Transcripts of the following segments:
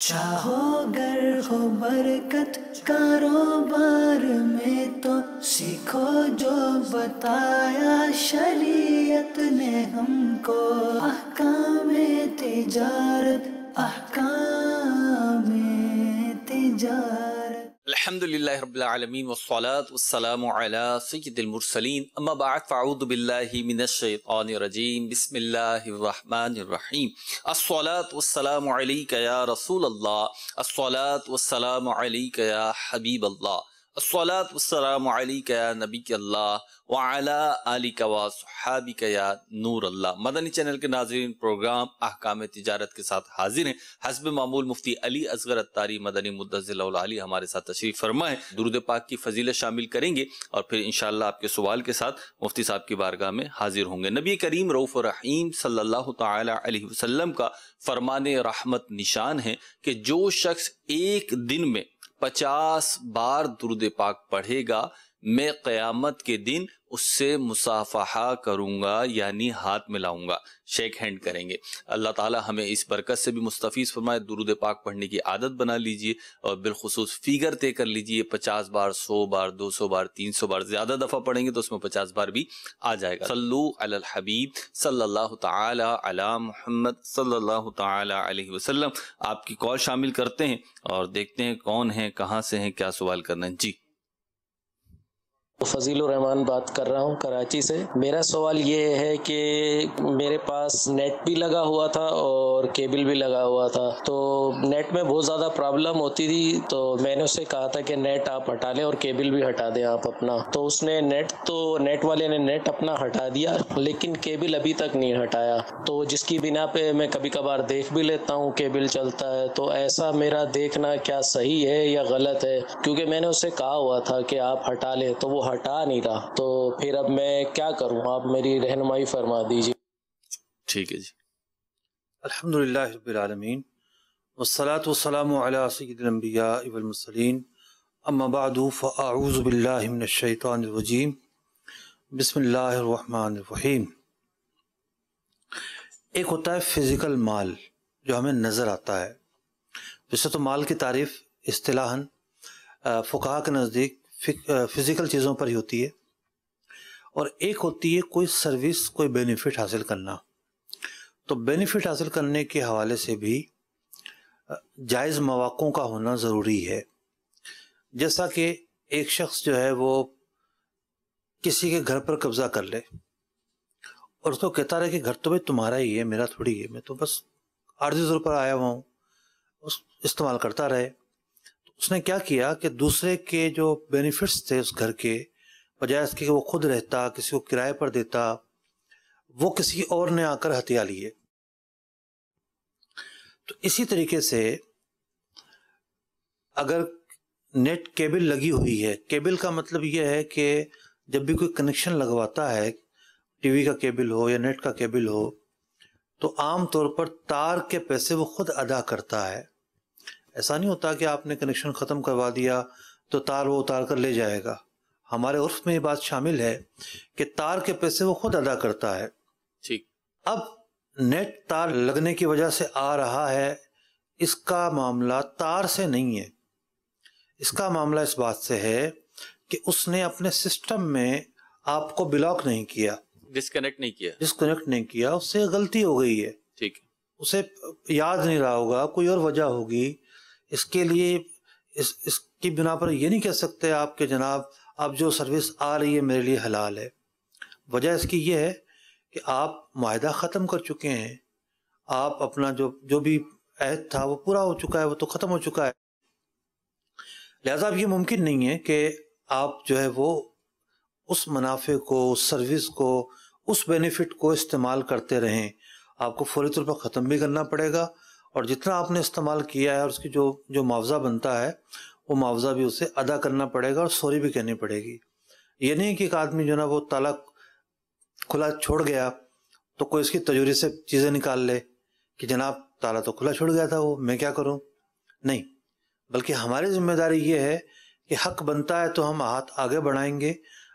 چاہو گر ہو برکت کاروبار میں تو سیکھو جو بتایا شریعت نے ہم کو، احکام تجارت، احکام تجارت۔ الحمدللہ رب العالمین والصلاة والسلام علی سید المرسلین، اما بعد فاعوذ باللہ من الشیطان الرجیم، بسم اللہ الرحمن الرحیم۔ الصلاة والسلام علیک یا رسول اللہ، الصلاة والسلام علیک یا حبیب اللہ، الصلاة والسلام علیک یا نبی اللہ وعلی آلک وصحابک یا نور اللہ۔ مدنی چینل کے ناظرین، پروگرام احکام تجارت کے ساتھ حاضر ہیں۔ حسب معمول مفتی علی اصغر اتاری مدنی مدظل العالی ہمارے ساتھ تشریف فرما ہے، درود پاک کی فضیلت شامل کریں گے اور پھر انشاءاللہ آپ کے سوال کے ساتھ مفتی صاحب کی بارگاہ میں حاضر ہوں گے۔ نبی کریم رؤوف الرحیم صلی اللہ تعالی علیہ وسلم کا فرمان رحمت نشان ہے کہ جو شخص ایک دن میں 50 بار درود پاک پڑھے گا، میں قیامت کے دن اس سے مصافحہ کروں گا، یعنی ہاتھ ملاؤں گا، شیک ہینڈ کریں گے۔ اللہ تعالی ہمیں اس برکت سے بھی مستفیض فرمائے۔ درود پاک پڑھنے کی عادت بنا لیجئے اور بالخصوص فیگر طے کر لیجئے، 50 بار، 100 بار، 200 بار، 300 بار، زیادہ دفعہ پڑھیں گے تو اس میں 50 بار بھی آ جائے گا۔ صلو علی الحبیب صلی اللہ تعالی علی محمد صلی اللہ تعالی علیہ وسلم۔ آپ کی کال شامل کرتے ہیں اور دیکھتے ہیں کون ہیں، کہاں سے ہیں، کیا سوال کرنا ہے۔ جی فضیل الرحمان بات کر رہا ہوں کراچی سے۔ میرا سوال یہ ہے کہ میرے پاس نیٹ بھی لگا ہوا تھا اور کیبل بھی لگا ہوا تھا، تو نیٹ میں بہت زیادہ پرابلم ہوتی تھی، تو میں نے اس سے کہا تھا کہ نیٹ آپ ہٹا لیں اور کیبل بھی ہٹا دیں آپ اپنا، تو اس نے نیٹ والے نے نیٹ اپنا ہٹا دیا لیکن کیبل ابھی تک نہیں ہٹایا، تو جس کی بنا پہ میں کبھی کبھار دیکھ بھی لیتا ہوں کیبل چلتا ہے، تو ایسا میرا دیکھنا کیا صحیح ہے یا غلط ہے؟ کیونکہ میں نے اس سے کہا ہوا تھا کہ آپ ہٹا لیں تو وہ ہٹا نہیں رہا، تو پھر اب میں کیا کروں؟ آپ میری رہنمائی فرما دیجیے۔ ٹھیک ہے جی۔ الحمدللہ رب العالمین والصلاة والسلام علی سید الانبیاء والمرسلین، اما بعد فاعوذ باللہ من الشیطان الرجیم، بسم اللہ الرحمن الرحیم۔ ایک ہوتا ہے فزیکل مال جو ہمیں نظر آتا ہے، ویسے تو مال کی تعریف اصطلاحاً فقہا کے نزدیک فزیکل چیزوں پر ہی ہوتی ہے، اور ایک ہوتی ہے کوئی سروس، کوئی بینیفٹ حاصل کرنا۔ تو بینیفٹ حاصل کرنے کے حوالے سے بھی جائز مواقعوں کا ہونا ضروری ہے۔ جیسا کہ ایک شخص جو ہے وہ کسی کے گھر پر قبضہ کر لے اور اس کو کہتا رہے کہ گھر تو بھائی تمہارا ہی ہے، میرا تھوڑی ہے، میں تو بس عارضی طور پر آیا ہوا ہوں، استعمال کرتا رہے۔ اس نے کیا کیا کہ دوسرے کے جو بینیفٹس تھے اس گھر کے، بجائے اس کے کہ وہ خود رہتا، کسی کو کرائے پر دیتا، وہ کسی اور نے آ کر ہتھیا لیے۔ تو اسی طریقے سے اگر نیٹ کیبل لگی ہوئی ہے، کیبل کا مطلب یہ ہے کہ جب بھی کوئی کنیکشن لگواتا ہے، ٹی وی کا کیبل ہو یا نیٹ کا کیبل ہو، تو عام طور پر تار کے پیسے وہ خود ادا کرتا ہے۔ ایسا نہیں ہوتا کہ آپ نے کنیکشن ختم کروا دیا تو تار وہ اتار کر لے جائے گا۔ ہمارے عرف میں یہ بات شامل ہے کہ تار کے پیسے وہ خود ادا کرتا ہے۔ ٹھیک۔ اب نیٹ تار لگنے کی وجہ سے آ رہا ہے، اس کا معاملہ تار سے نہیں ہے، اس کا معاملہ اس بات سے ہے کہ اس نے اپنے سسٹم میں آپ کو بلاک نہیں کیا، ڈسکنیکٹ نہیں کیا، اس سے غلطی ہو گئی ہے، ٹھیک، اسے یاد نہیں رہا ہوگا، کوئی اور وجہ ہوگی۔ اس کے لیے اس کی بنا پر یہ نہیں کہہ سکتے آپ کہ جناب اب جو سروس آ رہی ہے میرے لیے حلال ہے۔ وجہ اس کی یہ ہے کہ آپ معاہدہ ختم کر چکے ہیں، آپ اپنا جو بھی عہد تھا وہ پورا ہو چکا ہے، وہ تو ختم ہو چکا ہے، لہذا اب یہ ممکن نہیں ہے کہ آپ جو ہے وہ اس منافع کو، اس سروس کو، اس بینیفٹ کو استعمال کرتے رہیں۔ آپ کو فوری طور پر ختم بھی کرنا پڑے گا، اور جتنا آپ نے استعمال کیا ہے اور اس کی جو معاوضہ بنتا ہے وہ معاوضہ بھی اسے ادا کرنا پڑے گا اور سوری بھی کہنی پڑے گی۔ یہ نہیں کہ ایک آدمی جو نا وہ تالا کھلا چھوڑ گیا تو کوئی اس کی تجوری سے چیزیں نکال لے کہ جناب تالا تو کھلا چھوڑ گیا تھا، وہ میں کیا کروں؟ نہیں، بلکہ ہماری ذمہ داری یہ ہے کہ حق بنتا ہے تو ہم ہاتھ آگے بڑھائیں گے،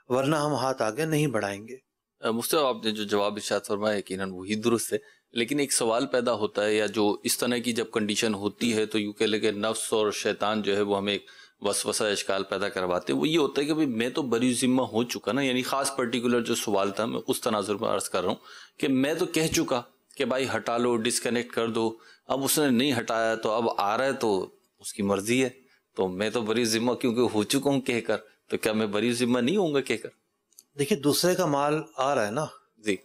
ورنہ ہم ہاتھ آگے نہیں بڑھائیں گے۔ مفتی صاحب، آپ نے جو جواب ارشاد فرمایا یقیناً وہی درست ہے لیکن ایک سوال پیدا ہوتا ہے، یا جو اس طرح کی جب کنڈیشن ہوتی ہے تو یوں کہہ لے کہ نفس اور شیطان جو ہے وہ ہمیں ایک وسوسہ اشکال پیدا کرواتے ہیں، وہ یہ ہوتا ہے کہ میں تو بری ذمہ ہو چکا نا، یعنی خاص پرٹیکولر جو سوال تھا میں اس تناظر میں عرض کر رہا ہوں کہ میں تو کہہ چکا کہ بھائی ہٹا لو، ڈسکنیکٹ کر دو، اب اس نے نہیں ہٹایا تو اب آ رہا ہے تو اس کی مرضی ہے، تو میں تو بری ذمہ کیونکہ ہو چکا ہوں کہہ کر، تو کیا میں بری ذمہ نہیں ہوں گا کہہ کر؟ دیکھیے دوسرے کا مال آ رہا ہے نا، جی،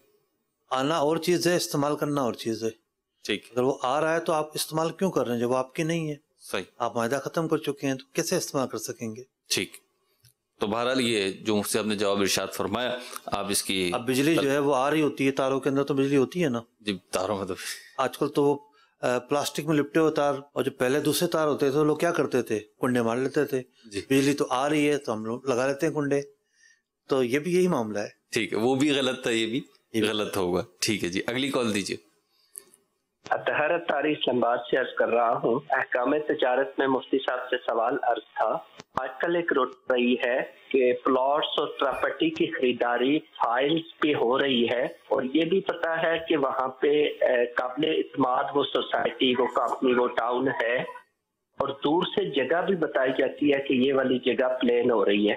آنا اور چیز ہے، استعمال کرنا اور چیز ہے. ٹھیک، اگر وہ آ رہا ہے تو آپ استعمال کیوں کر رہے ہیں جب وہ آپ کی نہیں ہے؟ صحیح، آپ معاہدہ ختم کر چکے ہیں تو کیسے استعمال کر سکیں گے؟ ٹھیک. تو بہرحال یہ جو مفتی صاحب نے جواب ارشاد فرمایا، آپ اس کی اب بجلی جو ہے وہ آ رہی ہوتی ہے، تاروں کے اندر تو بجلی ہوتی ہے نا. جی تاروں میں تو آج کل تو وہ پلاسٹک میں لپٹے ہوئے تار، اور جو پہلے دوسرے تار ہوتے تھے لوگ کیا کرتے تھے، کنڈے مار لیتے تھے. جی بجلی تو آ رہی ہے تو ہم لوگ لگا لیتے ہیں کنڈے. تو یہ بھی یہی معاملہ ہے. ٹھیک ہے، وہ بھی غلط تھا، یہ بھی غلط ہوگا. ٹھیک ہے جی، اگلی کال دیجیے. اطہر اتاری اسلام آباد سے عرض کر رہا ہوں. احکام تجارت میں مفتی صاحب سے سوال عرض تھا. آج کل ایک رٹ رہی ہے کہ پلاٹس اور پراپرٹی کی خریداری فائلز پہ ہو رہی ہے، اور یہ بھی پتا ہے کہ وہاں پہ قابل اعتماد وہ سوسائٹی، وہ کمپنی، وہ ٹاؤن ہے، اور دور سے جگہ بھی بتائی جاتی ہے کہ یہ والی جگہ پلین ہو رہی ہے،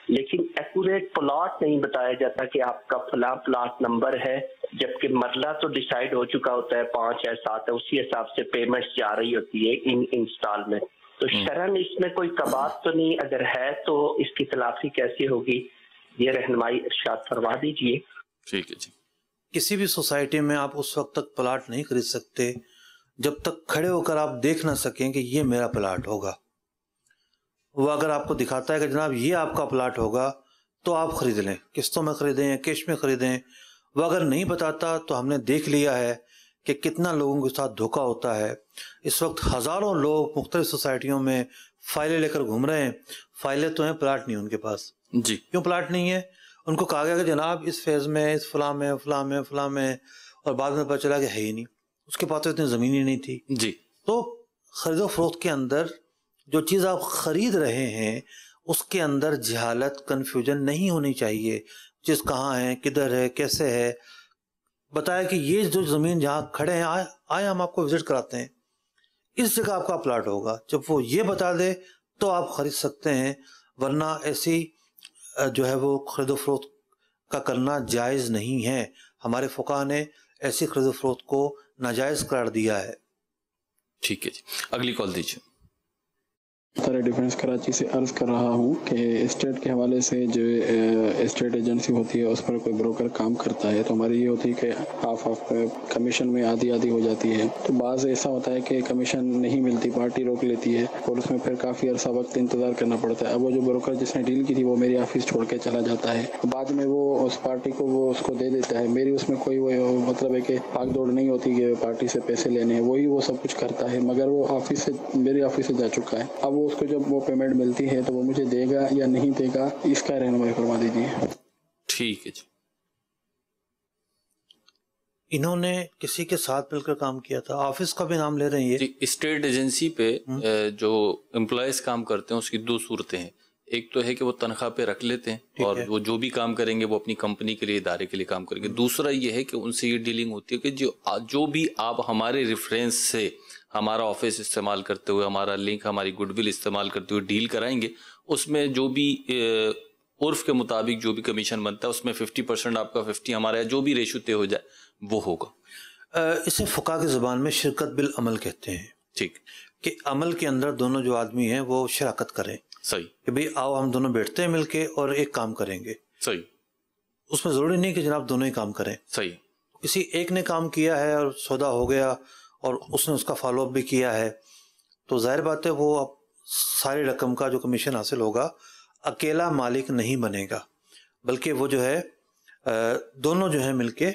لیکن ایکوریٹ پلاٹ نہیں بتایا جاتا کہ آپ کا فلاں پلاٹ نمبر ہے، جبکہ مرلہ تو ڈیسائیڈ ہو چکا ہوتا ہے 5 یا 7 ہے، اسی حساب سے پیمنٹ جا رہی ہوتی ہے ان انسٹالمنٹ. تو شرعاً اس میں کوئی کباط تو نہیں، اگر ہے تو اس کی تلافی کیسے ہوگی، یہ رہنمائی ارشاد فرما دیجیے. ٹھیک ہے جی. کسی بھی سوسائٹی میں آپ اس وقت تک پلاٹ نہیں خرید سکتے جب تک کھڑے ہو کر آپ دیکھ نہ سکیں کہ یہ میرا پلاٹ ہوگا. وہ اگر آپ کو دکھاتا ہے کہ جناب یہ آپ کا پلاٹ ہوگا تو آپ خرید لیں، قسطوں میں خریدیں یا کیش میں خریدیں. وہ اگر نہیں بتاتا تو ہم نے دیکھ لیا ہے کہ کتنا لوگوں کے ساتھ دھوکہ ہوتا ہے. اس وقت ہزاروں لوگ مختلف سوسائٹیوں میں فائلیں لے کر گھوم رہے ہیں. فائلیں تو ہیں، پلاٹ نہیں ان کے پاس. جی، کیوں پلاٹ نہیں ہے؟ ان کو کہا گیا کہ جناب اس فیز میں، اس فلاں میں، فلاں میں، فلاں میں، اور بعد میں پتہ چلا کہ ہے ہی نہیں، اس کے پاس تو اتنی زمین ہی نہیں تھی. جی، تو خرید و فروخت کے اندر جو چیز آپ خرید رہے ہیں اس کے اندر جہالت، کنفیوژن نہیں ہونی چاہیے. چیز کہاں ہے، کدھر ہے، کیسے ہے، بتایا کہ یہ جو زمین جہاں کھڑے ہیں آئے ہم آپ کو وزٹ کراتے ہیں، اس جگہ آپ کا پلاٹ ہوگا. جب وہ یہ بتا دے تو آپ خرید سکتے ہیں، ورنہ ایسی جو ہے وہ خرید و فروخت کا کرنا جائز نہیں ہے. ہمارے فقہا نے ایسی خرید و فروخت کو ناجائز قرار دیا ہے. ٹھیک ہے جی، اگلی کال دیجیے. سارے ڈیفینس کراچی سے عرض کر رہا ہوں کہ اسٹیٹ کے حوالے سے جو اسٹیٹ ایجنسی ہوتی ہے اس پر کوئی بروکر کام کرتا ہے تو ہماری یہ ہوتی ہے کہ ہاف کمیشن میں آدھی ہو جاتی ہے. تو بعض ایسا ہوتا ہے کہ کمیشن نہیں ملتی، پارٹی روک لیتی ہے اور اس میں پھر کافی عرصہ وقت انتظار کرنا پڑتا ہے. اب وہ جو بروکر جس نے ڈیل کی تھی وہ میری آفس چھوڑ کے چلا جاتا ہے، بعد میں وہ اس پارٹی کو وہ اس کو دے دیتا ہے. میری اس میں کوئی وہ مطلب ہے کہ بھاگ دوڑ نہیں ہوتی کہ پارٹی سے پیسے لینے ہیں، وہی وہ سب کچھ کرتا ہے، مگر وہ میری آفس سے جا چکا ہے. اب اس کو جب وہ پیمنٹ ملتی ہے تو وہ مجھے دے گا یا نہیں دے گا، اس کا رہنمائی فرما دیجیے. ٹھیک ہے جی. انہوں نے کسی کے ساتھ مل کر کام کیا تھا، آفس کا بھی نام لے رہے ہیں. جی، اسٹیٹ ایجنسی پہ جو امپلائیز کام کرتے ہیں اس کی 2 صورتیں ہیں. ایک تو ہے کہ وہ تنخواہ پہ رکھ لیتے ہیں اور وہ جو بھی کام کریں گے وہ اپنی کمپنی کے لیے، ادارے کے لیے کام کریں گے. دوسرا یہ ہے کہ ان سے یہ ڈیلنگ ہوتی ہے کہ جو بھی آپ ہمارے ریفرنس سے ہمارا آفس استعمال کرتے ہوئے، ہمارا لنک، ہماری گڈ ول استعمال کرتے ہوئے ڈیل کرائیں گے، اس میں جو بھی عرف کے مطابق جو بھی کمیشن بنتا ہے اس میں 50% آپ کا، 50 ہمارا، جو بھی ریشو طے ہو جائے وہ ہوگا. اسے فقہ کی زبان میں شرکت بالعمل کہتے ہیں. ٹھیک، کہ عمل کے اندر دونوں جو آدمی ہیں وہ شراکت کریں. صحیح. کہ بھئی آؤ ہم دونوں بیٹھتے ہیں مل کے اور ایک کام کریں گے. صحیح. اس میں ضروری نہیں کہ جناب دونوں ہی کام کریں. صحیح. کسی ایک نے کام کیا ہے اور سودا ہو گیا اور اس نے اس کا فالو اپ بھی کیا ہے تو ظاہر بات ہے وہ اب ساری رقم کا جو کمیشن حاصل ہوگا اکیلا مالک نہیں بنے گا، بلکہ وہ جو ہے دونوں جو ہیں مل کے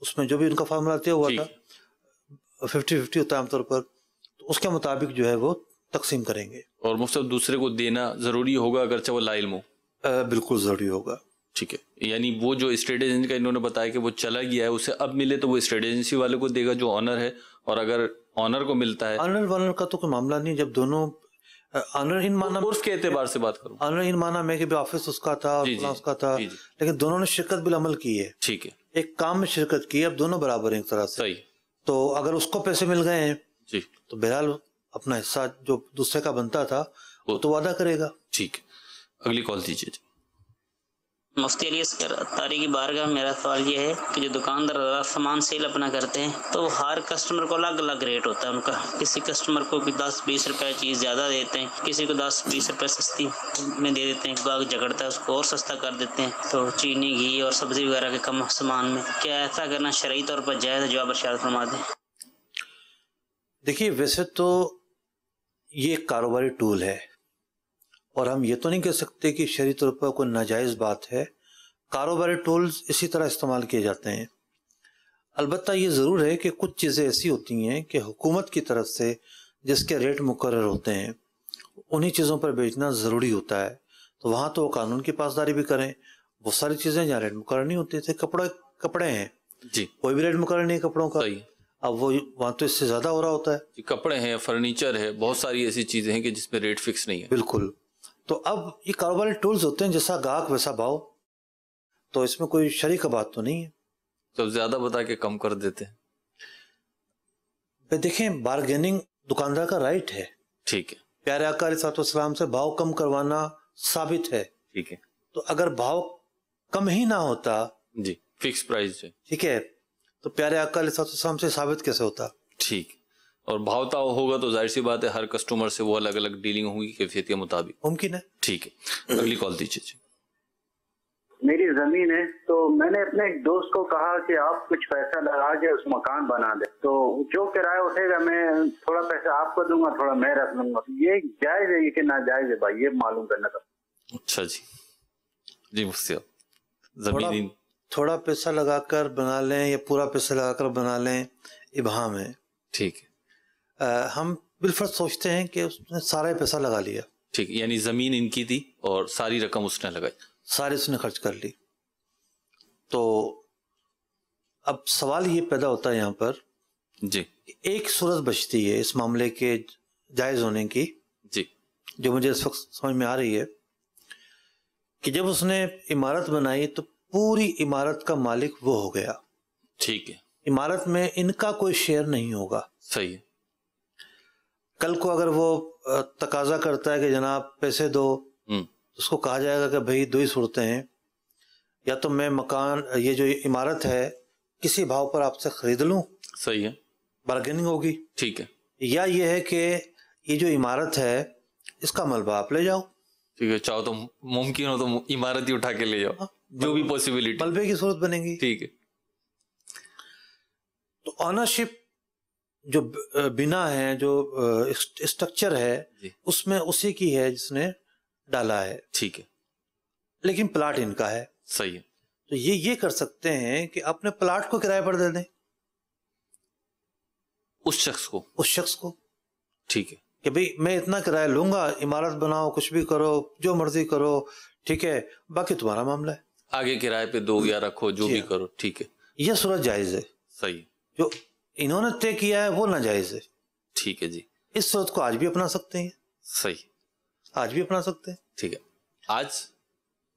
اس میں جو بھی ان کا فارمولا طے ہوا تھا 50-50 ہوتا ہے عام طور پر، تو اس کے مطابق جو ہے وہ تقسیم کریں گے. اور مفت دوسرے کو دینا ضروری ہوگا اگرچہ وہ لا علم ہو. بالکل ضروری ہوگا. ٹھیک ہے. یعنی وہ جو اسٹیٹ ایجنسی کا انہوں نے بتایا کہ وہ چلا گیا ہے، اسے اب ملے تو وہ اسٹیٹ ایجنسی والے کو دے گا جو آنر ہے، اور اگر آنر کو ملتا ہے، آنر وانر کا تو کوئی معاملہ نہیں. جب دونوں آنر ان معنی عرف کے اعتبار سے بات کروں، آنر ان معنی میں کہ بھی آفس اس کا تھا اور فلاں اس کا تھا، لیکن دونوں نے شرکت بالعمل کی ہے. ٹھیک ہے. ایک کام میں شرکت کی، اب دونوں برابر ہیں ایک طرح سے. صحیح. تو اگر اس کو پیسے مل گئے ہیں جی تو بہرحال اپنا حصہ جو دوسرے کا بنتا تھا وہ تو وعدہ کرے گا. ٹھیک ہے, اگلی کال دیجیے. مفتی علی اصغر عطاری کی بارگاہ میں میرا سوال یہ ہے کہ جو دکاندار سامان سیل اپنا کرتے ہیں تو ہر کسٹمر کو الگ الگ ریٹ ہوتا ہے ان کا. کسی کسٹمر کو 10-20 روپے چیز زیادہ دیتے ہیں, کسی کو 10-20 روپے سستی میں دے دیتے ہیں, گاہک جھگڑتا ہے اس کو اور سستا کر دیتے ہیں. تو چینی, گھی اور سبزی وغیرہ کے کم سامان میں کیا ایسا کرنا شرعی طور پر جائز ہے؟ جواب ارشاد فرما دیں. دیکھیے ویسے تو یہ ایک کاروباری ٹول ہے اور ہم یہ تو نہیں کہہ سکتے کہ شرعی طور پر کوئی ناجائز بات ہے. کاروباری ٹولز اسی طرح استعمال کیے جاتے ہیں. البتہ یہ ضرور ہے کہ کچھ چیزیں ایسی ہوتی ہیں کہ حکومت کی طرف سے جس کے ریٹ مقرر ہوتے ہیں انہی چیزوں پر بیچنا ضروری ہوتا ہے. تو وہاں تو وہ قانون کی پاسداری بھی کریں. وہ ساری چیزیں جہاں ریٹ مقرر نہیں ہوتے تھے, کپڑے ہیں جی, کوئی بھی ریٹ مقرر نہیں ہے کپڑوں کا. صحیح. اب وہ وہاں تو اس سے زیادہ ہو رہا ہوتا ہے. جی, کپڑے ہیں, فرنیچر ہے, بہت ساری ایسی چیزیں ہیں کہ جس میں ریٹ فکس نہیں ہے. بالکل. تو اب یہ کاروباری ٹولز ہوتے ہیں, جیسا گاہک ویسا بھاؤ. تو اس میں کوئی شرعی کا بات تو نہیں ہے. تو زیادہ بتا کے کم کر دیتے ہیں. دیکھیں بارگیننگ دکاندار کا رائٹ ہے. ٹھیک ہے. پیارے آقا علیہ الصلوۃ والسلام سے بھاؤ کم کروانا ثابت ہے. ٹھیک ہے. تو اگر بھاؤ کم ہی نہ ہوتا, جی, فکس پرائز ہے. ٹھیک ہے, تو پیارے آقا علیہ الصلوۃ والسلام سے ثابت کیسے ہوتا؟ ٹھیک. اور بھاؤ تاؤ ہوگا تو ظاہر سی بات ہے ہر کسٹمر سے وہ الگ الگ ڈیلنگ ہوگی کیفیت کے مطابق. ممکن ہے. ٹھیک ہے, اگلی کال دیجیے. جی, میری زمین ہے تو میں نے اپنے ایک دوست کو کہا کہ آپ کچھ پیسہ لگا کے اس مکان بنا دیں, تو جو کرایہ اٹھے گا میں تھوڑا پیسہ آپ کو دوں گا, تھوڑا میں رکھ لوں گا. یہ جائز ہے کہ ناجائز ہے بھائی, یہ معلوم کرنا تھا. اچھا جی. جی مفتی صاحب, زمین تھوڑا پیسہ لگا کر بنا لیں یا پورا پیسہ لگا کر بنا لیں, ابہام ہے. ٹھیک ہے. ہم بالفرض سوچتے ہیں کہ اس نے سارا پیسہ لگا لیا. ٹھیک, یعنی زمین ان کی تھی اور ساری رقم اس نے لگائی, سارے اس نے خرچ کر لی. تو اب سوال یہ پیدا ہوتا ہے یہاں پر, جی, ایک صورت بچتی ہے اس معاملے کے جائز ہونے کی, جی, جو مجھے اس وقت سمجھ میں آ رہی ہے کہ جب اس نے عمارت بنائی تو پوری عمارت کا مالک وہ ہو گیا. ٹھیک ہے. عمارت میں ان کا کوئی شیئر نہیں ہوگا. صحیح ہے. کل کو اگر وہ تقاضا کرتا ہے کہ جناب پیسے دو, اس کو کہا جائے گا کہ بھئی دو ہی صورتیں ہیں, یا تو میں مکان یہ جو عمارت ہے کسی بھاؤ پر آپ سے خرید لوں, صحیح ہے, بارگیننگ ہوگی. ٹھیک ہے. یا یہ ہے کہ یہ جو عمارت ہے اس کا ملبہ آپ لے جاؤ. ٹھیک ہے, چاہو تو ممکن ہو تو عمارت ہی اٹھا کے لے جاؤ, جو بھی پاسبلٹی, ملبے کی صورت بنے گی. ٹھیک ہے. تو آنرشپ جو بنا ہے, جو اسٹرکچر ہے, اس میں اسی کی ہے جس نے ڈالا ہے. ٹھیک ہے. لیکن پلاٹ ان کا ہے. صحیح ہے. تو یہ کر سکتے ہیں کہ اپنے پلاٹ کو کرائے پر دے دیں اس شخص کو. ٹھیک ہے, کہ بھئی میں اتنا کرایہ لوں گا, عمارت بناؤ, کچھ بھی کرو, جو مرضی کرو, ٹھیک ہے, باقی تمہارا معاملہ ہے, آگے کرائے پہ دو یا رکھو, جو بھی کرو. ٹھیک ہے. یہ صورت جائز ہے. صحیح. جو انہوں نے طے کیا ہے وہ ناجائز ہے. ٹھیک ہے جی. اس صورت کو آج بھی اپنا سکتے ہیں. صحیح, آج بھی اپنا سکتے ہیں. ٹھیک ہے. آج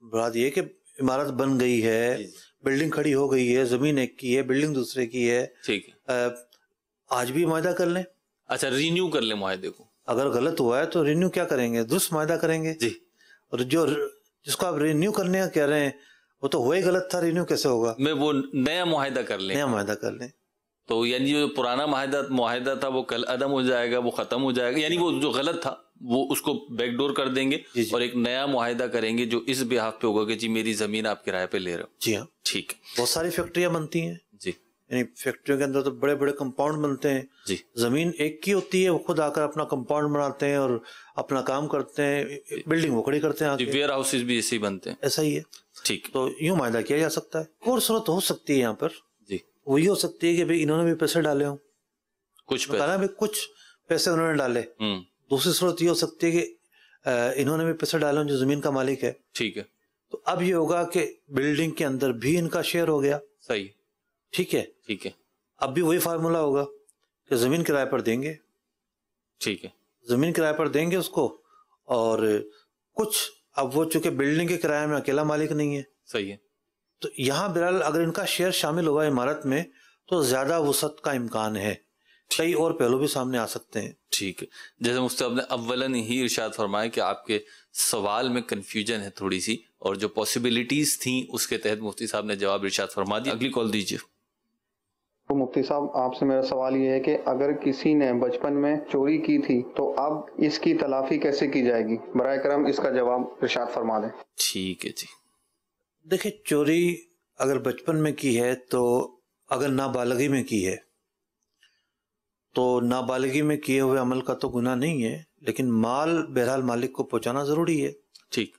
بات یہ کہ عمارت بن گئی ہے, بلڈنگ کھڑی ہو گئی ہے, زمین ایک کی ہے, بلڈنگ دوسرے کی ہے. ٹھیک ہے. آج بھی معاہدہ کر لیں. اچھا, رینیو کر لیں معاہدے کو. اگر غلط ہوا ہے تو رینیو کیا کریں گے, درست معاہدہ کریں گے. جی. اور جس کو آپ رینیو کرنے کا کہہ رہے ہیں وہ تو ہوا ہی غلط تھا, رینیو کیسے ہوگا؟ میں وہ نیا معاہدہ کر لیں. نیا معاہدہ کر لیں. تو یعنی جو پرانا معاہدہ تھا وہ کل عدم ہو جائے گا, وہ ختم ہو جائے گا, یعنی وہ جو غلط تھا وہ اس کو بیک ڈور کر دیں گے. جی. اور ایک نیا معاہدہ کریں گے جو اس بحاف پہ ہوگا کہ جی میری زمین آپ کرائے پہ لے رہے ہو. جی ہاں. ٹھیک ہے. بہت ساری فیکٹریاں بنتی ہیں. جی. یعنی فیکٹریوں کے اندر تو بڑے بڑے کمپاؤنڈ بنتے ہیں. جی. زمین ایک کی ہوتی ہے, وہ خود آ کر اپنا کمپاؤنڈ بناتے ہیں اور اپنا کام کرتے ہیں, بلڈنگ وہ کھڑی کرتے ہیں. ویئر ہاؤسز بھی ایسے ہی بنتے ہیں. ایسا ہی ہے. ٹھیک. تو یوں معاہدہ کیا جا سکتا ہے. اور صورت ہو سکتی ہے یہاں پر. جی. وہی ہو سکتی ہے کہ بھئی انہوں نے بھی پیسے ڈالے ہوں, کچھ پیسے انہوں نے ڈالے. دوسری صورت یہ ہو سکتی ہے کہ انہوں نے بھی پیسے ڈالے ہوں جو زمین کا مالک ہے. ٹھیک ہے. تو اب یہ ہوگا کہ بلڈنگ کے اندر بھی ان کا شیئر ہو گیا. صحیح. ٹھیک ہے. ٹھیک ہے. اب بھی وہی فارمولا ہوگا کہ زمین کرائے پر دیں گے. ٹھیک ہے. زمین کرائے پر دیں گے اس کو, اور کچھ اب وہ چونکہ بلڈنگ کے کرائے میں اکیلا مالک نہیں ہے. صحیح ہے. تو یہاں بہرحال اگر ان کا شیئر شامل ہوگا عمارت میں تو زیادہ وسعت کا امکان ہے. کئی اور پہلو بھی سامنے آ سکتے ہیں. ٹھیک ہے. جیسے مفتی صاحب نے اولاً ہی ارشاد فرمایا کہ آپ کے سوال میں کنفیوژن ہے تھوڑی سی، اور جو پاسبلٹیز تھیں اس کے تحت مفتی صاحب نے جواب ارشاد فرما دیا. اگلی کال دیجیے. تو مفتی صاحب آپ سے میرا سوال یہ ہے کہ اگر کسی نے بچپن میں چوری کی تھی تو اب اس کی تلافی کیسے کی جائے گی؟ براہ کرم اس کا جواب ارشاد فرما دیں. ٹھیک ہے جی. دیکھیں، چوری اگر بچپن میں کی ہے تو اگر نابالغی میں کی ہے تو نابالغی میں کیے ہوئے عمل کا تو گناہ نہیں ہے، لیکن مال بہرحال مالک کو پہنچانا ضروری ہے. ٹھیک.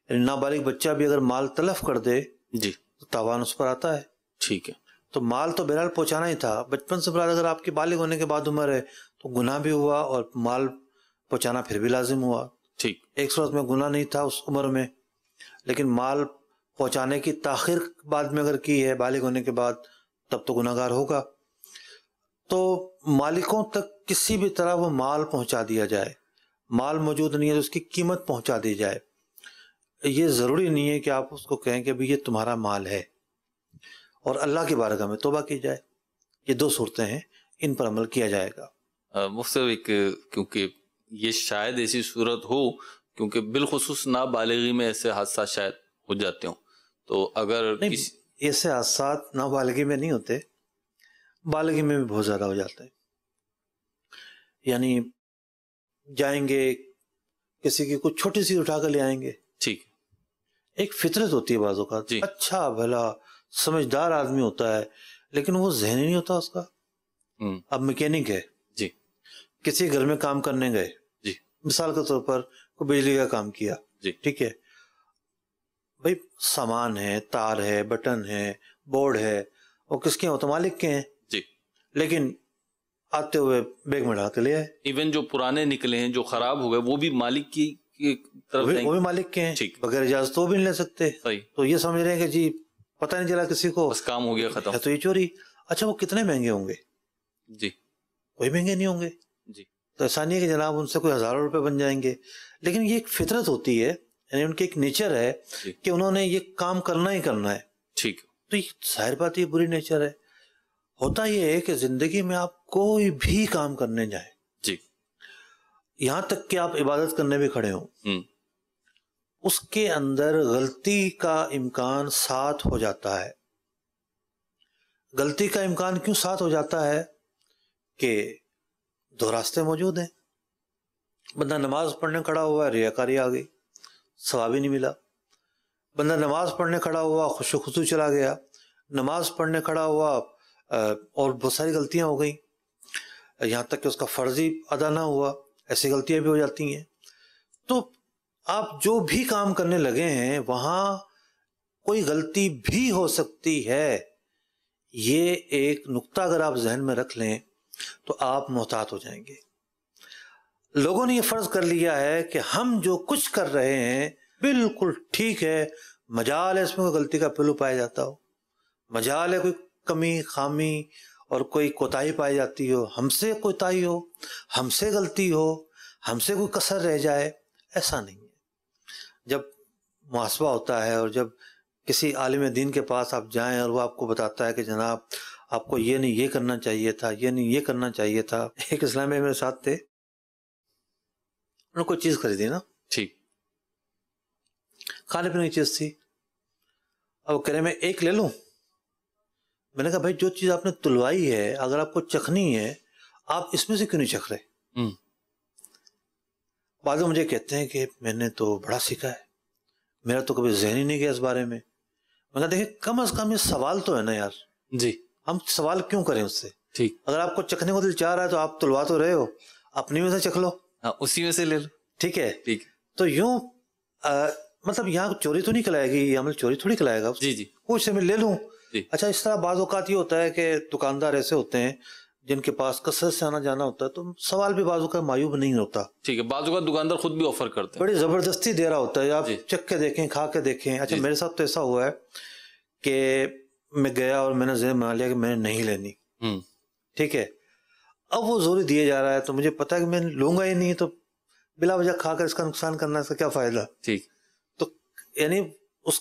یعنی نابالغ بچہ بھی اگر مال تلف کر دے جی تو تاوان اس پر آتا ہے. ٹھیک ہے. تو مال تو بہرحال پہنچانا ہی تھا. بچپن سے بعد اگر آپ کی بالغ ہونے کے بعد عمر ہے تو گناہ بھی ہوا اور مال پہنچانا پھر بھی لازم ہوا. ٹھیک. ایک صورت میں گناہ نہیں تھا اس عمر میں، لیکن مال پہنچانے کی تاخیر بعد میں اگر کی ہے بالغ ہونے کے بعد تب تو گناہ گار ہوگا. تو مالکوں تک کسی بھی طرح وہ مال پہنچا دیا جائے. مال موجود نہیں ہے تو اس کی قیمت پہنچا دی جائے. یہ ضروری نہیں ہے کہ آپ اس کو کہیں کہ بھی یہ تمہارا مال ہے، اور اللہ کی بارگاہ میں توبہ کی جائے. یہ دو صورتیں ہیں، ان پر عمل کیا جائے گا. مفتی کیونکہ یہ شاید ایسی صورت ہو، کیونکہ بالخصوص نابالغی میں ایسے حادثات شاید ہو جاتے ہوں، تو اگر ایسے حادثات نابالغی میں نہیں ہوتے، بالغی میں بھی بہت زیادہ ہو جاتے ہیں. یعنی جائیں گے کسی کی کچھ چھوٹی سی اٹھا کر لے آئیں گے. ٹھیک. ایک فطرت ہوتی ہے بعض اوقات، جی. اچھا بھلا سمجھدار آدمی ہوتا ہے لیکن وہ ذہنی نہیں ہوتا اس کا. اب میکینک ہے جی، کسی گھر میں کام کرنے گئے جی، مثال کے طور پر کوئی بجلی کا کام کیا جی، ٹھیک ہے بھائی، سامان ہے، تار ہے، بٹن ہے، بورڈ ہے، وہ کس کے ہیں؟ وہ تو مالک کے ہیں جی، لیکن آتے ہوئے بیگ میں ڈال کے لے آئے. ایون جو پرانے نکلے ہیں جو خراب ہو گئے وہ بھی مالک کی طرف وہ بھی مالک کے ہیں، ٹھیک، بغیر اجازت تو بھی نہیں لے سکتے. صحیح. تو یہ سمجھ رہے ہیں کہ جی پتہ نہیں چلا کسی کو، بس کام ہو گیا ختم. ہے تو یہ چوری. اچھا وہ کتنے مہنگے ہوں گے؟ جی، کوئی مہنگے نہیں ہوں گے. جی. تو ایسا نہیں ہے کہ جناب ان سے کوئی ہزاروں روپے بن جائیں گے، لیکن یہ ایک فطرت ہوتی ہے، یعنی ان کی ایک نیچر ہے کہ انہوں نے یہ کام کرنا ہی کرنا ہے. ٹھیک. تو یہ ظاہر بات یہ بری نیچر ہے. ہوتا یہ ہے کہ زندگی میں آپ کوئی بھی کام کرنے جائیں، جی، یہاں تک کہ آپ عبادت کرنے بھی کھڑے ہوں، اس کے اندر غلطی کا امکان ساتھ ہو جاتا ہے. غلطی کا امکان کیوں ساتھ ہو جاتا ہے کہ دو راستے موجود ہیں. بندہ نماز پڑھنے کھڑا ہوا ہے، ریاکاری آ گئی، ثواب ہی نہیں ملا. بندہ نماز پڑھنے کھڑا ہوا، خوش و خصو چلا گیا. نماز پڑھنے کھڑا ہوا اور بہت ساری غلطیاں ہو گئیں، یہاں تک کہ اس کا فرض ہی ادا نہ ہوا. ایسی غلطیاں بھی ہو جاتی ہیں. تو آپ جو بھی کام کرنے لگے ہیں وہاں کوئی غلطی بھی ہو سکتی ہے. یہ ایک نقطہ اگر آپ ذہن میں رکھ لیں تو آپ محتاط ہو جائیں گے. لوگوں نے یہ فرض کر لیا ہے کہ ہم جو کچھ کر رہے ہیں بالکل ٹھیک ہے، مجال ہے اس میں کوئی غلطی کا پہلو پایا جاتا ہو، مجال ہے کوئی کمی خامی اور کوئی کوتاہی پائی جاتی ہو، ہم سے کوتاہی ہو، ہم سے غلطی ہو، ہم سے کوئی کسر رہ جائے. ایسا نہیں ہے. جب محاسبہ ہوتا ہے اور جب کسی عالم دین کے پاس آپ جائیں اور وہ آپ کو بتاتا ہے کہ جناب آپ کو یہ نہیں یہ کرنا چاہیے تھا، یہ نہیں یہ کرنا چاہیے تھا. ایک اسلام میں میرے ساتھ تھے، انہوں نے کوئی چیز خریدی نا، ٹھیک، کھانے پینے کی چیز تھی. اب وہ کہہ رہے میں ایک لے لوں. میں نے کہا بھائی جو چیز آپ نے تلوائی ہے اگر آپ کو چکھنی ہے آپ اس میں سے کیوں نہیں چکھ رہے؟ بعض مجھے کہتے ہیں کہ میں نے تو بڑا سیکھا ہے، میرا تو کبھی ذہن ہی نہیں گیا اس بارے میں. میں کہا دیکھیں کم از کم یہ سوال تو ہے نا یار. جی، ہم سوال کیوں کریں اس سے؟ ٹھیک. اگر آپ کو چکھنے کو دل چاہ رہا ہے تو آپ تلوا تو رہے ہو، اپنی میں سے چکھ لو. ہاں اسی میں سے لے لو. ٹھیک ہے. ٹھیک. تو یوں مطلب یہاں چوری تو نہیں کلائے گی، یہ عمل چوری تھوڑی کلائے گا. جی جی کچھ سے میں لے لوں. جی. اچھا اس طرح بعض اوقات یہ ہوتا ہے کہ دکاندار ایسے ہوتے ہیں جن کے پاس کثرت سے آنا جانا ہوتا ہے تو سوال بھی بعض اوقات معیوب نہیں ہوتا. ٹھیک ہے. بعض اوقات دکاندار خود بھی آفر کرتے ہیں، بڑی زبردستی دے رہا ہوتا ہے، آپ چکھ کے دیکھیں، کھا کے دیکھیں. اچھا میرے ساتھ تو ایسا ہوا ہے کہ میں گیا اور میں نے ذہن بنا لیا کہ میں نے نہیں لینی. ٹھیک ہے. اب وہ زوری دیے جا رہا ہے تو مجھے پتا ہے کہ میں لوں گا ہی نہیں، تو بلا وجہ کھا کر اس کا نقصان کرنا، اس کا کیا فائدہ. ٹھیک. تو یعنی اس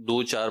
2, 4,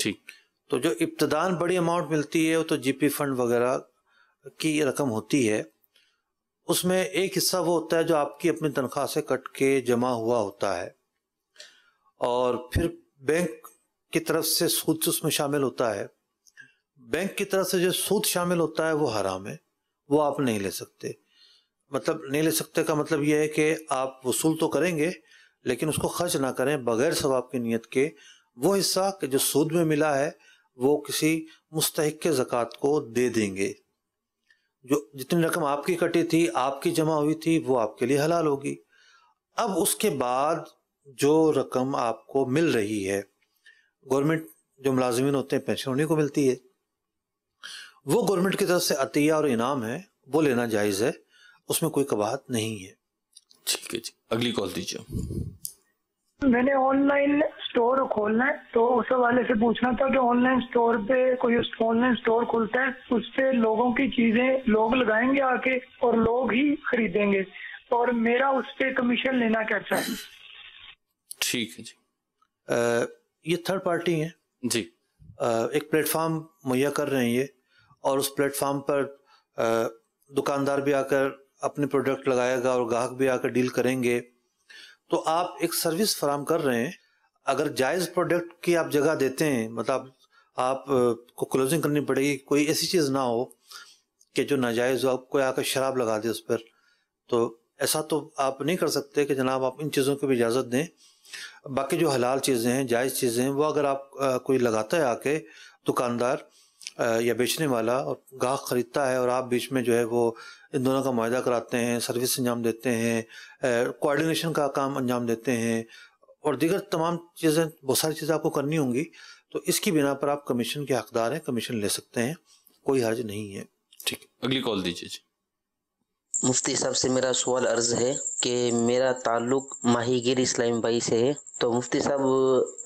ٹھیک. تو جو ابتدان بڑی اماؤنٹ ملتی ہے وہ تو جی پی فنڈ وغیرہ کی رقم ہوتی ہے، اس میں ایک حصہ وہ ہوتا ہے جو آپ کی اپنی تنخواہ سے کٹ کے جمع ہوا ہوتا ہے، اور پھر بینک کی طرف سے سود اس میں شامل ہوتا ہے. بینک کی طرف سے جو سود شامل ہوتا ہے وہ حرام ہے، وہ آپ نہیں لے سکتے. مطلب نہیں لے سکتے کا مطلب یہ ہے کہ آپ وصول تو کریں گے لیکن اس کو خرچ نہ کریں بغیر ثواب کی نیت کے. وہ حصہ کہ جو سود میں ملا ہے وہ کسی مستحق کے زکوٰۃ کو دے دیں گے. جو جتنی رقم آپ کی کٹی تھی، آپ کی جمع ہوئی تھی، وہ آپ کے لیے حلال ہوگی. اب اس کے بعد جو رقم آپ کو مل رہی ہے، گورنمنٹ جو ملازمین ہوتے ہیں پینشن انہیں کو ملتی ہے، وہ گورنمنٹ کی طرف سے عطیہ اور انعام ہے، وہ لینا جائز ہے، اس میں کوئی قباحت نہیں ہے. ٹھیک ہے جی، اگلی کال دیجیے. میں نے آن لائن اسٹور کھولنا ہے تو اس حوالے سے پوچھنا تھا کہ آن لائن اسٹور پہ کوئی آن لائن اسٹور کھلتا ہے، اس پہ لوگوں کی چیزیں لوگ لگائیں گے آ کے اور لوگ ہی خریدیں گے، اور میرا اس پہ کمیشن لینا کیسا ہے؟ ٹھیک ہے جی. یہ تھرڈ پارٹی ہیں جی. ایک پلیٹ فارم مہیا کر رہے ہیں یہ، اور اس پلیٹ فارم پر دکاندار بھی آ کر اپنے پروڈکٹ لگائے گا اور گاہک بھی آ کر ڈیل کریں گے. تو آپ ایک سروس فراہم کر رہے ہیں. اگر جائز پروڈکٹ کی آپ جگہ دیتے ہیں، مطلب آپ کو کلوزنگ کرنی پڑے گی، کوئی ایسی چیز نہ ہو کہ جو ناجائز ہو، آپ کوئی آ کر شراب لگا دے اس پر، تو ایسا تو آپ نہیں کر سکتے کہ جناب آپ ان چیزوں کو بھی اجازت دیں. باقی جو حلال چیزیں ہیں، جائز چیزیں ہیں، وہ اگر آپ کوئی لگاتا ہے آ کے دکاندار یا بیچنے والا، اور گاہک خریدتا ہے اور آپ بیچ میں جو ہے وہ ان دونوں کا معاہدہ کراتے ہیں، سروس انجام دیتے ہیں، کوآرڈینیشن کا کام انجام دیتے ہیں، اور دیگر تمام چیزیں، بہت ساری چیزیں آپ کو کرنی ہوں گی، تو اس کی بنا پر آپ کمیشن کے حقدار ہیں، کمیشن لے سکتے ہیں، کوئی حرج نہیں ہے. ٹھیک، اگلی کال دیجیے جی. مفتی صاحب سے میرا سوال عرض ہے کہ میرا تعلق ماہی گیر اسلام بھائی سے ہے. تو مفتی صاحب،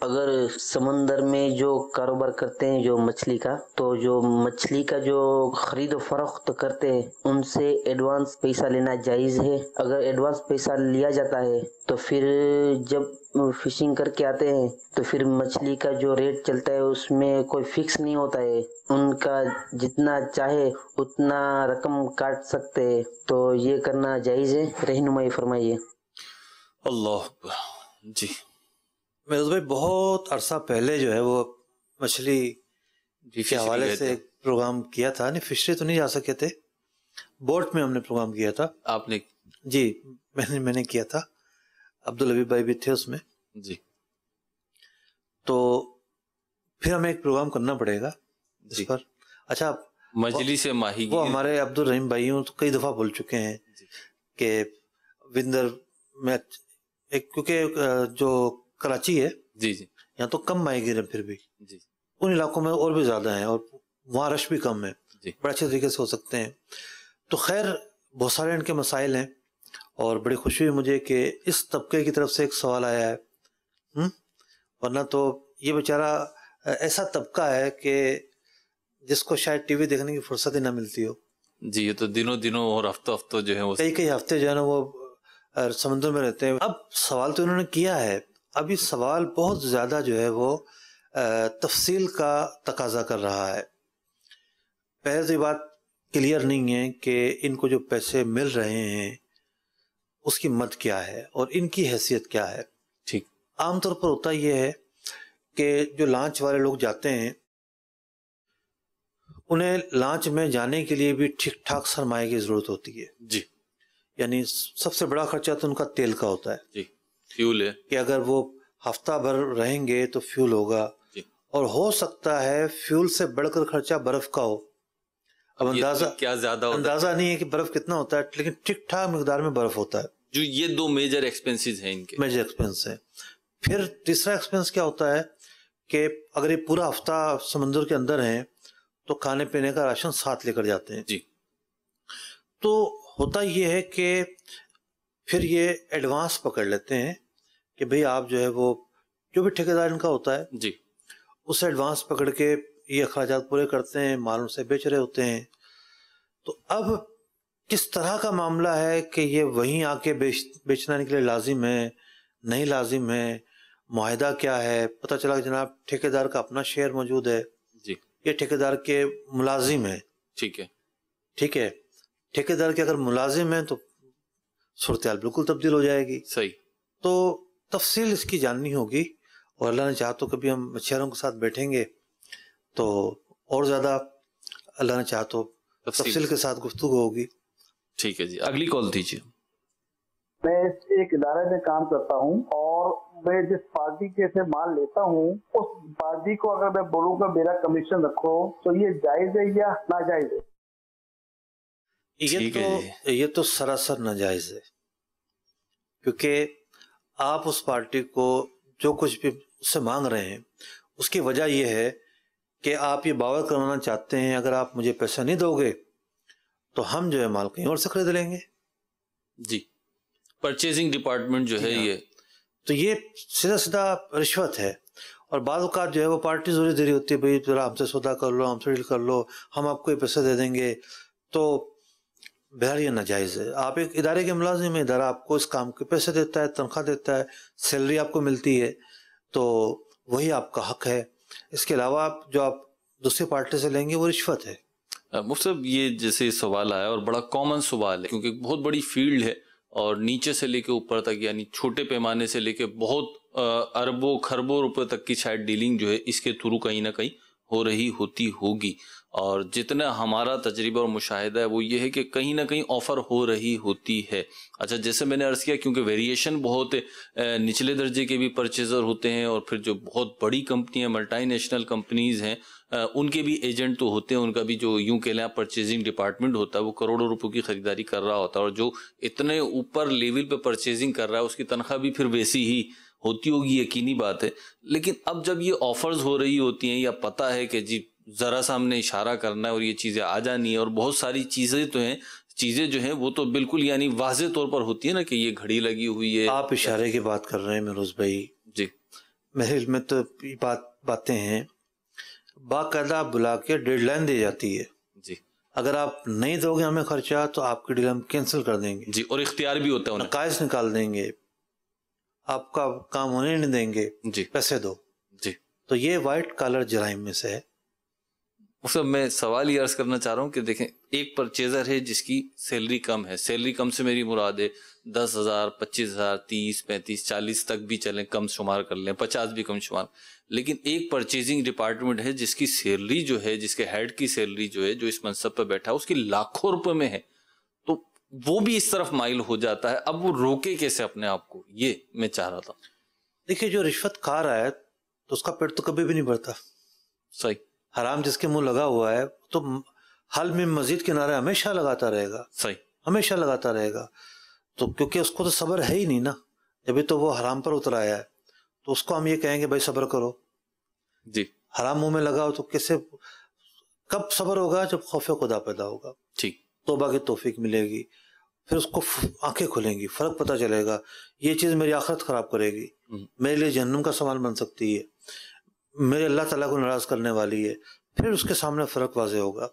اگر سمندر میں جو کاروبار کرتے ہیں جو مچھلی کا، تو جو مچھلی کا جو خرید و فروخت کرتے ہیں ان سے ایڈوانس پیسہ لینا جائز ہے؟ اگر ایڈوانس پیسہ لیا جاتا ہے تو پھر جب فشنگ کر کے آتے ہیں تو پھر مچھلی کا جو ریٹ چلتا ہے اس میں کوئی فکس نہیں ہوتا ہے، ان کا جتنا چاہے اتنا رقم کاٹ سکتے ہیں، تو یہ کرنا جائز ہے؟ رہنمائی فرمائیے. اللہ جی. میرے بھائی بہت عرصہ پہلے جو ہے وہ مچھلی کے حوالے سے ایک پروگرام کیا تھا. نہیں، فشری تو نہیں جا سکے تھے، بوٹ میں ہم نے پروگرام کیا تھا. آپ نے؟ جی، میں نے کیا تھا، عبدالحبیب بھائی بھی تھے اس میں. جی. تو پھر ہمیں ایک پروگرام کرنا پڑے گا اس پر. اچھا، مجلی سے ماہی وہ ہمارے عبدالرحیم بھائی تو کئی دفعہ بول چکے ہیں کہ وندر میں ایک، کیونکہ جو کراچی ہے جی جی، یہاں تو کم ماہی گیر ہے، پھر بھی جی ان علاقوں میں اور بھی زیادہ ہیں، اور وہاں رش بھی کم ہے، جی، بڑے اچھے طریقے سے ہو سکتے ہیں. تو خیر بہت سارے ان کے مسائل ہیں، اور بڑی خوشی ہوئی مجھے کہ اس طبقے کی طرف سے ایک سوال آیا ہے. ورنہ تو یہ بیچارہ ایسا طبقہ ہے کہ جس کو شاید ٹی وی دیکھنے کی فرصت ہی نہ ملتی ہو. جی، یہ تو دنوں اور ہفتوں جو ہے وہ کئی ہفتے جو ہے نا وہ سمندر میں رہتے ہیں. اب سوال تو انہوں نے کیا ہے، اب یہ سوال بہت زیادہ جو ہے وہ تفصیل کا تقاضا کر رہا ہے. پہلے تو یہ بات کلیئر نہیں ہے کہ ان کو جو پیسے مل رہے ہیں اس کی مد کیا ہے اور ان کی حیثیت کیا ہے. ٹھیک. عام طور پر ہوتا یہ ہے کہ جو لانچ والے لوگ جاتے ہیں انہیں لانچ میں جانے کے لیے بھی ٹھیک ٹھاک سرمایہ کی ضرورت ہوتی ہے. جی. یعنی سب سے بڑا خرچہ تو ان کا تیل کا ہوتا ہے. جی، فیول ہے کہ اگر وہ ہفتہ بھر رہیں گے تو فیول ہوگا. جی. اور ہو سکتا ہے فیول سے بڑھ کر خرچہ برف کا ہو. اب اندازہ کیا زیادہ اندازہ نہیں ہے کہ برف کتنا ہوتا ہے، لیکن ٹھیک ٹھاک مقدار میں برف ہوتا ہے. جو یہ دو میجر ایکسپینسز ہیں ان کے. میجر ایکسپینس ہے. پھر تیسرا ایکسپینس کیا ہوتا ہے کہ اگر یہ پورا ہفتہ سمندر کے اندر ہیں تو کھانے پینے کا راشن ساتھ لے کر جاتے ہیں. جی. تو ہوتا یہ ہے کہ پھر یہ ایڈوانس پکڑ لیتے ہیں کہ بھئی آپ جو ہے وہ جو بھی ٹھیکیدار ان کا ہوتا ہے جی اسے ایڈوانس پکڑ کے یہ اخراجات پورے کرتے ہیں، مال ان سے بیچ رہے ہوتے ہیں. تو اب کس طرح کا معاملہ ہے کہ یہ وہیں آ کے بیچنے کے لیے لازم ہے، نہیں لازم ہے، معاہدہ کیا ہے، پتہ چلا کہ جناب ٹھیکیدار کا اپنا شیئر موجود ہے جی، یہ ٹھیکیدار کے ملازم ہیں، ٹھیک ہے، ٹھیک ہے، ٹھیکیدار کے اگر ملازم ہیں تو صورتحال بالکل تبدیل ہو جائے گی. صحیح. تو تفصیل اس کی جاننی ہوگی، اور اللہ نے چاہا تو کبھی ہم مچھیروں کے ساتھ بیٹھیں گے تو اور زیادہ اللہ نے چاہا تو تفصیل کے ساتھ گفتگو ہوگی. ٹھیک ہے جی، اگلی کال دیجیے. میں ایک ادارے میں کام کرتا ہوں اور میں جس پارٹی کے سے مال لیتا ہوں اس پارٹی کو اگر میں بولوں گا میرا کمیشن رکھو تو یہ جائز ہے یا ناجائز ہے؟ یہ تو سراسر ناجائز ہے، کیونکہ آپ اس پارٹی کو جو کچھ بھی اس سے مانگ رہے ہیں اس کی وجہ یہ ہے کہ آپ یہ باور کروانا چاہتے ہیں اگر آپ مجھے پیسہ نہیں دو گے تو ہم جو ہے مال کہیں اور سے خرید لیں گے. جی، پرچیزنگ ڈپارٹمنٹ جو ہے یہ تو یہ سیدھا سیدھا رشوت ہے. اور بعض اوقات جو ہے وہ پارٹی ضروری دے رہی ہوتی ہے، بھائی ذرا ہم سے سودا کر لو، ہم سے ڈیل کر لو، ہم آپ کو یہ پیسے دے دیں گے. تو بہرحال یہ ناجائز ہے. آپ ایک ادارے کے ملازم ہیں، ادارہ آپ کو اس کام کے پیسے دیتا ہے، تنخواہ دیتا ہے، سیلری آپ کو ملتی ہے، تو وہی آپ کا حق ہے. اس کے علاوہ جو آپ دوسری پارٹی سے لیں گے وہ رشوت ہے. مفتی صاحب یہ جیسے سوال آیا اور بڑا کامن سوال ہے، کیونکہ بہت بڑی فیلڈ ہے اور نیچے سے لے کے اوپر تک، یعنی چھوٹے پیمانے سے لے کے بہت اربوں کھربوں روپے تک کی شاید ڈیلنگ جو ہے اس کے تھرو کہیں نہ کہیں ہو رہی ہوتی ہوگی. اور جتنا ہمارا تجربہ اور مشاہدہ ہے وہ یہ ہے کہ کہیں نہ کہیں آفر ہو رہی ہوتی ہے. اچھا، جیسے میں نے عرض کیا کیونکہ ویریشن بہت نچلے درجے کے بھی پرچیزر ہوتے ہیں اور پھر جو بہت بڑی کمپنیاں ملٹی نیشنل کمپنیز ہیں ان کے بھی ایجنٹ تو ہوتے ہیں، ان کا بھی جو یوں کہہ لیں پرچیزنگ ڈپارٹمنٹ ہوتا ہے وہ کروڑوں روپوں کی خریداری کر رہا ہوتا ہے، اور جو اتنے اوپر لیول پہ پرچیزنگ کر رہا ہے اس کی تنخواہ بھی پھر ویسی ہی ہوتی ہوگی، یقینی بات ہے. لیکن اب جب یہ آفرز ہو رہی ہوتی ہیں یا پتہ ہے کہ جی ذرا سا ہم نے اشارہ کرنا ہے اور یہ چیزیں آ جانی ہے، اور بہت ساری چیزیں تو ہیں، چیزیں جو ہیں وہ تو بالکل یعنی واضح طور پر ہوتی ہے نا کہ یہ گھڑی لگی ہوئی ہے. آپ اشارے کی بات کر رہے ہیں مروز بھائی، جی میرے علم میں تو باتیں ہیں باقاعدہ بلا کے ڈیڈ لائن دی جاتی ہے. جی، اگر آپ نہیں دو گے ہمیں خرچہ تو آپ کی ڈیل ہم کینسل کر دیں گے. جی، اور اختیار بھی ہوتا ہے، نقائص نکال دیں گے، آپ کا کام ہونے نہیں دیں گے. جی، پیسے دو. جی، تو یہ وائٹ کالر جرائم میں سے ہے. صاحب میں سوال یہ عرض کرنا چاہ رہا ہوں کہ دیکھیں ایک پرچیزر ہے جس کی سیلری کم ہے، سیلری کم سے میری مراد ہے 10,000 25,000 30 35 40 تک بھی چلیں، کم شمار کر لیں، 50 بھی کم شمار. لیکن ایک پرچیزنگ ڈپارٹمنٹ ہے جس کی سیلری جو ہے، جس کے ہیڈ کی سیلری جو ہے، جو اس منصب پہ بیٹھا ہے اس کی لاکھوں روپے میں ہے، تو وہ بھی اس طرف مائل ہو جاتا ہے. اب وہ روکے کیسے اپنے آپ کو، یہ میں چاہ رہا تھا. دیکھیے جو رشوت کھا رہا ہے تو اس کا پیٹ تو کبھی بھی نہیں بھرتا. صحیح. حرام جس کے منہ لگا ہوا ہے تو حل میں مزید کنارے ہمیشہ لگاتا رہے گا. صحیح. ہمیشہ لگاتا رہے گا. تو کیونکہ اس کو تو صبر ہے ہی نہیں نا، جبھی تو وہ حرام پر اتر آیا ہے، تو اس کو ہم یہ کہیں گے بھائی صبر کرو. جی. حرام منہ میں لگاؤ تو کیسے، کب صبر ہوگا؟ جب خوف خدا پیدا ہوگا. ٹھیک. توبہ کی توفیق ملے گی، پھر اس کو آنکھیں کھلیں گی، فرق پتہ چلے گا یہ چیز میری آخرت خراب کرے گی، میرے لیے جہنم کا سامان بن سکتی ہے، میرے اللہ تعالیٰ کو ناراض کرنے والی ہے. پھر اس کے سامنے فرق واضح ہوگا،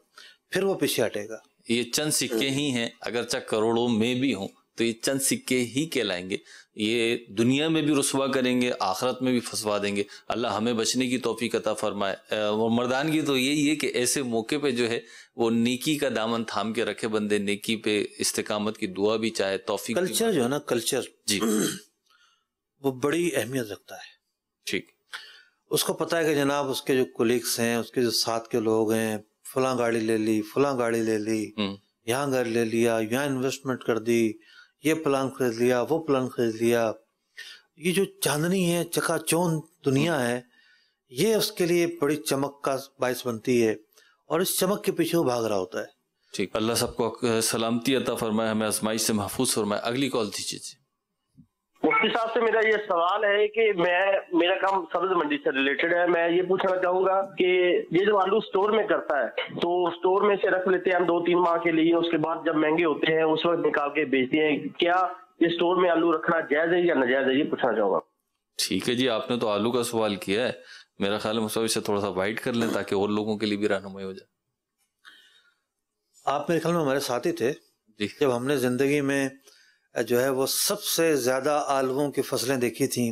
پھر وہ پیچھے ہٹے گا. یہ چند سکے ہی ہیں، اگرچہ کروڑوں میں بھی ہوں تو یہ چند سکے ہی کہلائیں گے. یہ دنیا میں بھی رسوا کریں گے، آخرت میں بھی پھنسوا دیں گے. اللہ ہمیں بچنے کی توفیق عطا فرمائے. اور مردانگی تو یہی ہے کہ ایسے موقع پہ جو ہے وہ نیکی کا دامن تھام کے رکھے بندے، نیکی پہ استقامت کی دعا بھی چاہے، توفیق. کلچر جو ہے نا، کلچر جی وہ بڑی اہمیت رکھتا ہے. ٹھیک. اس کو پتا ہے کہ جناب اس کے جو کولیگس ہیں، اس کے جو ساتھ کے لوگ ہیں، فلاں گاڑی لے لی، فلاں گاڑی لے لی، یہاں گھر لے لیا، یہاں انویسٹمنٹ کر دی، یہ پلان خرید لیا، وہ پلان خرید لیا. یہ جو چاندنی ہے، چکا چوند دنیا ہے، یہ اس کے لیے بڑی چمک کا باعث بنتی ہے، اور اس چمک کے پیچھے وہ بھاگ رہا ہوتا ہے. ٹھیک. اللہ سب کو سلامتی عطا فرمائے، ہمیں آزمائش سے محفوظ فرمائے. اگلی کال دیجیے. مفتی صاحب سے میرا یہ سوال ہے کہ میرا کام سبز منڈی سے ریلیٹڈ ہے. میں یہ پوچھنا چاہوں گا کہ یہ جو آلو سٹور میں کرتا ہے تو سٹور میں سے رکھ لیتے ہیں ہم 2-3 ماہ کے لیے، اس کے بعد جب مہنگے ہوتے ہیں اس وقت نکال کے بیچتے ہیں. کیا یہ سٹور میں آلو رکھنا جائز ہے یا ناجائز ہے؟ یہ پوچھنا چاہوں گا. ٹھیک ہے جی، آپ نے تو آلو کا سوال کیا ہے، میرا خیال ہے مساوی سے تھوڑا سا وائٹ کر لیں تاکہ اور لوگوں کے لیے بھی رہنمائی ہو جائے. آپ میرے خیال میں ہمارے ساتھی تھے جی، جب ہم نے زندگی میں جو ہے وہ سب سے زیادہ آلووں کی فصلیں دیکھی تھیں،